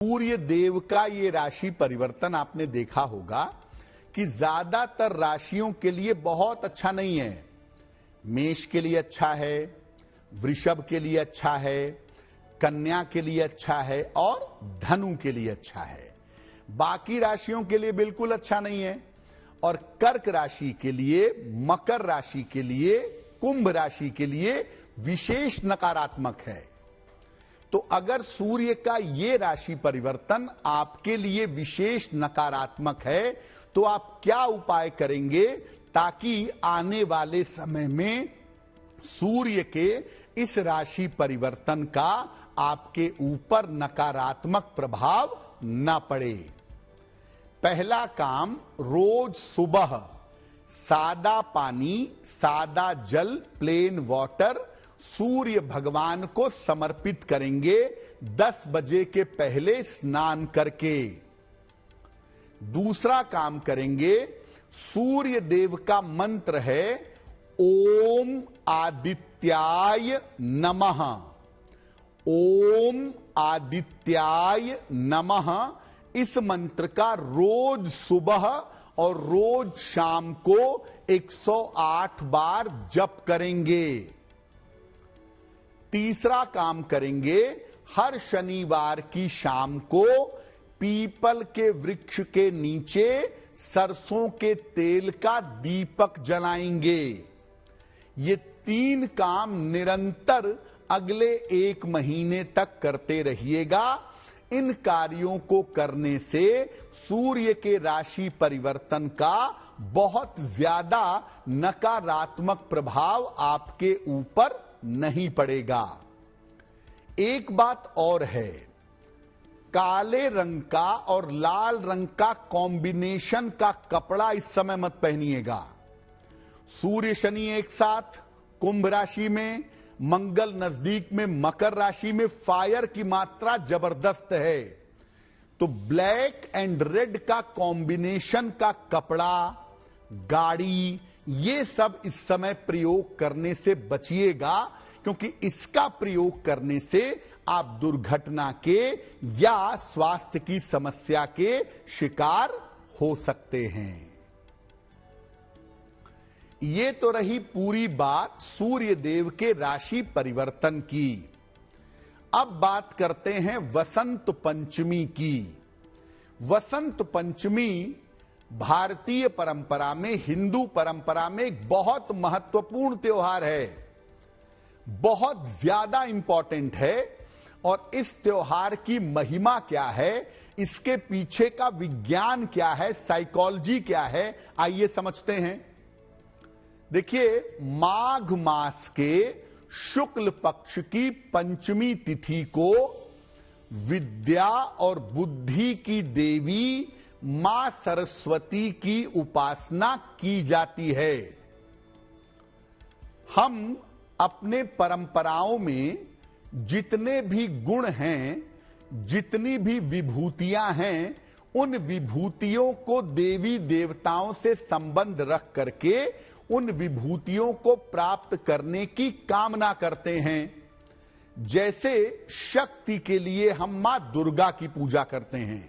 सूर्य देव का ये राशि परिवर्तन आपने देखा होगा कि ज्यादातर राशियों के लिए बहुत अच्छा नहीं है। मेष के लिए अच्छा है, वृषभ के लिए अच्छा है, कन्या के लिए अच्छा है और धनु के लिए अच्छा है। बाकी राशियों के लिए बिल्कुल अच्छा नहीं है। और कर्क राशि के लिए, मकर राशि के लिए, कुंभ राशि के लिए विशेष नकारात्मक है। तो अगर सूर्य का ये राशि परिवर्तन आपके लिए विशेष नकारात्मक है तो आप क्या उपाय करेंगे ताकि आने वाले समय में सूर्य के इस राशि परिवर्तन का आपके ऊपर नकारात्मक प्रभाव न पड़े। पहला काम, रोज सुबह सादा पानी, सादा जल, प्लेन वाटर सूर्य भगवान को समर्पित करेंगे 10 बजे के पहले स्नान करके। दूसरा काम करेंगे, सूर्य देव का मंत्र है ओम आदित्याय नमः। ओम आदित्याय नमः इस मंत्र का रोज सुबह और रोज शाम को 108 बार जप करेंगे। तीसरा काम करेंगे, हर शनिवार की शाम को पीपल के वृक्ष के नीचे सरसों के तेल का दीपक जलाएंगे। ये 3 काम निरंतर अगले 1 महीने तक करते रहिएगा। इन कार्यों को करने से सूर्य के राशि परिवर्तन का बहुत ज्यादा नकारात्मक प्रभाव आपके ऊपर नहीं पड़ेगा। एक बात और है, काले रंग का और लाल रंग का कॉम्बिनेशन का कपड़ा इस समय मत पहनिएगा। सूर्य शनि एक साथ कुंभ राशि में, मंगल नजदीक में मकर राशि में, फायर की मात्रा जबरदस्त है। तो ब्लैक एंड रेड का कॉम्बिनेशन का कपड़ा, गाड़ी, ये सब इस समय प्रयोग करने से बचिएगा, क्योंकि इसका प्रयोग करने से आप दुर्घटना के या स्वास्थ्य की समस्या के शिकार हो सकते हैं। ये तो रही पूरी बात सूर्य देव के राशि परिवर्तन की। अब बात करते हैं वसंत पंचमी की। वसंत पंचमी भारतीय परंपरा में, हिंदू परंपरा में एक बहुत महत्वपूर्ण त्योहार है, बहुत ज्यादा इंपॉर्टेंट है। और इस त्योहार की महिमा क्या है, इसके पीछे का विज्ञान क्या है, साइकोलॉजी क्या है, आइए समझते हैं। देखिए, माघ मास के शुक्ल पक्ष की पंचमी तिथि को विद्या और बुद्धि की देवी मां सरस्वती की उपासना की जाती है। हम अपने परंपराओं में जितने भी गुण हैं, जितनी भी विभूतियां हैं, उन विभूतियों को देवी देवताओं से संबंध रख करके उन विभूतियों को प्राप्त करने की कामना करते हैं। जैसे शक्ति के लिए हम मां दुर्गा की पूजा करते हैं,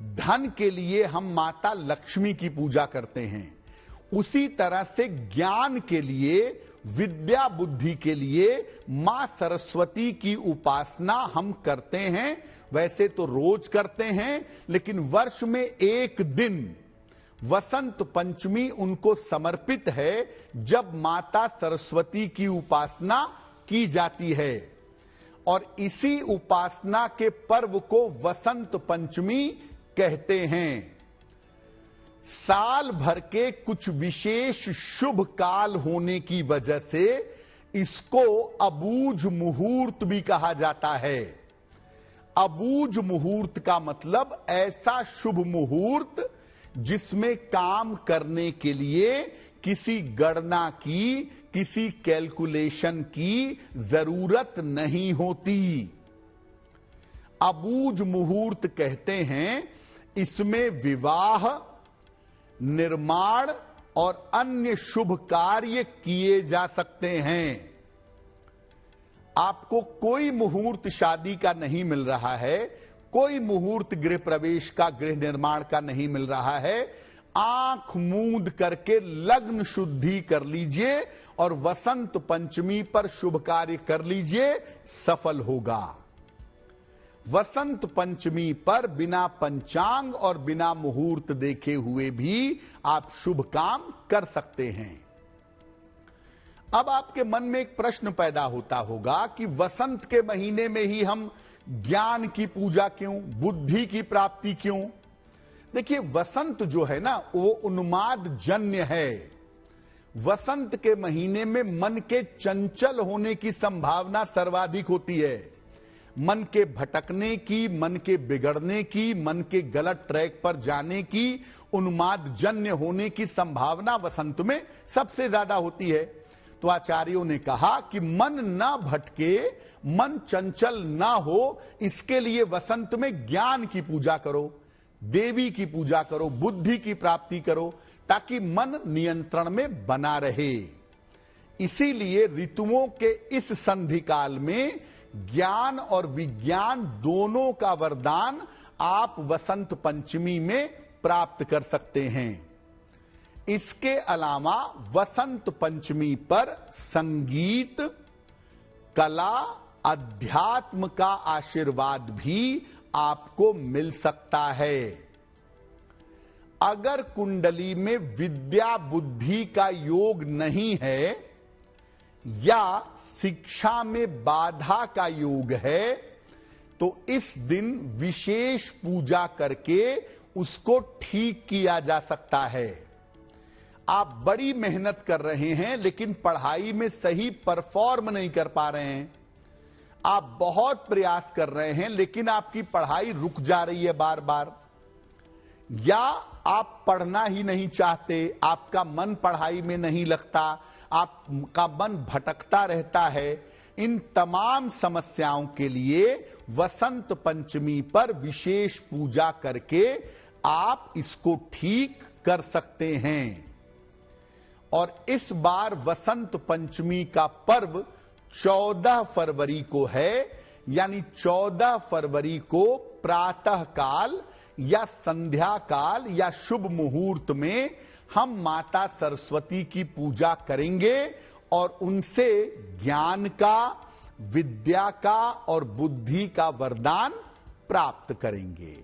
धन के लिए हम माता लक्ष्मी की पूजा करते हैं, उसी तरह से ज्ञान के लिए, विद्या बुद्धि के लिए मां सरस्वती की उपासना हम करते हैं। वैसे तो रोज करते हैं, लेकिन वर्ष में एक दिन वसंत पंचमी उनको समर्पित है जब माता सरस्वती की उपासना की जाती है। और इसी उपासना के पर्व को वसंत पंचमी कहते हैं। साल भर के कुछ विशेष शुभ काल होने की वजह से इसको अबूझ मुहूर्त भी कहा जाता है। अबूझ मुहूर्त का मतलब ऐसा शुभ मुहूर्त जिसमें काम करने के लिए किसी गणना की, किसी कैलकुलेशन की जरूरत नहीं होती। अबूझ मुहूर्त कहते हैं इसमें विवाह, निर्माण और अन्य शुभ कार्य किए जा सकते हैं। आपको कोई मुहूर्त शादी का नहीं मिल रहा है, कोई मुहूर्त गृह प्रवेश का, गृह निर्माण का नहीं मिल रहा है, आंख मूंद करके लग्न शुद्धि कर लीजिए और वसंत पंचमी पर शुभ कार्य कर लीजिए, सफल होगा। वसंत पंचमी पर बिना पंचांग और बिना मुहूर्त देखे हुए भी आप शुभ काम कर सकते हैं। अब आपके मन में एक प्रश्न पैदा होता होगा कि वसंत के महीने में ही हम ज्ञान की पूजा क्यों, बुद्धि की प्राप्ति क्यों? देखिए, वसंत जो है ना, वो उन्माद जन्य है। वसंत के महीने में मन के चंचल होने की संभावना सर्वाधिक होती है। मन के भटकने की, मन के बिगड़ने की, मन के गलत ट्रैक पर जाने की, उन्माद जन्य होने की संभावना वसंत में सबसे ज्यादा होती है। तो आचार्यों ने कहा कि मन ना भटके, मन चंचल ना हो, इसके लिए वसंत में ज्ञान की पूजा करो, देवी की पूजा करो, बुद्धि की प्राप्ति करो, ताकि मन नियंत्रण में बना रहे। इसीलिए ऋतुओं के इस संधि काल में ज्ञान और विज्ञान दोनों का वरदान आप वसंत पंचमी में प्राप्त कर सकते हैं। इसके अलावा वसंत पंचमी पर संगीत, कला, अध्यात्म का आशीर्वाद भी आपको मिल सकता है। अगर कुंडली में विद्या बुद्धि का योग नहीं है या शिक्षा में बाधा का योग है, तो इस दिन विशेष पूजा करके उसको ठीक किया जा सकता है। आप बड़ी मेहनत कर रहे हैं लेकिन पढ़ाई में सही परफॉर्म नहीं कर पा रहे हैं, आप बहुत प्रयास कर रहे हैं लेकिन आपकी पढ़ाई रुक जा रही है बार बार, या आप पढ़ना ही नहीं चाहते, आपका मन पढ़ाई में नहीं लगता, आपका मन भटकता रहता है, इन तमाम समस्याओं के लिए वसंत पंचमी पर विशेष पूजा करके आप इसको ठीक कर सकते हैं। और इस बार वसंत पंचमी का पर्व 14 फरवरी को है, यानी 14 फरवरी को प्रातः काल या संध्या काल या शुभ मुहूर्त में हम माता सरस्वती की पूजा करेंगे और उनसे ज्ञान का, विद्या का और बुद्धि का वरदान प्राप्त करेंगे।